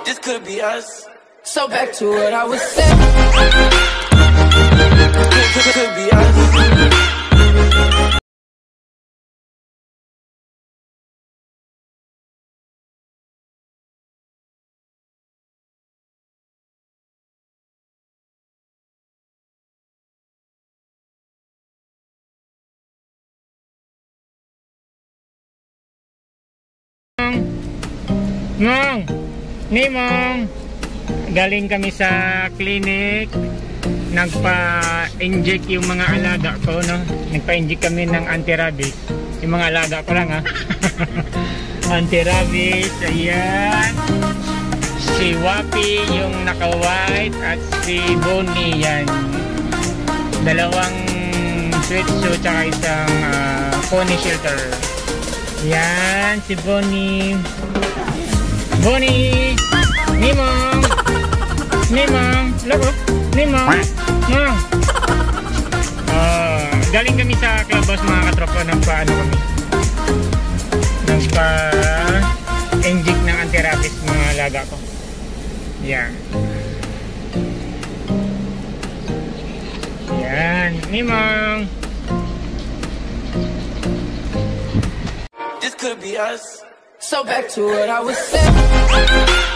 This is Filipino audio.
This could be us. So back to what I was saying. Could be us. Mong, Nimong, galing kami sa clinic, nagpa-inject yung mga alaga ko, no? Nagpa-inject kami ng anti-rabies. Yung mga alaga ko lang, ha? Anti-rabies, ayan. Si Wapi, yung naka-white, at si Bonnie, yan. Dalawang Shih Tzu, tsaka isang pony shelter. Yan, si Bonnie. Bonnie! Nimong! Nimong! Loko! Nimong! Mong! Galing kami sa clubhouse mga katropa. Nagpa-ano kami? Nagpa-inject ng anti-rabies mga alaga ko. Yan. Yan. Nimong! This could be us. So back to what I was saying.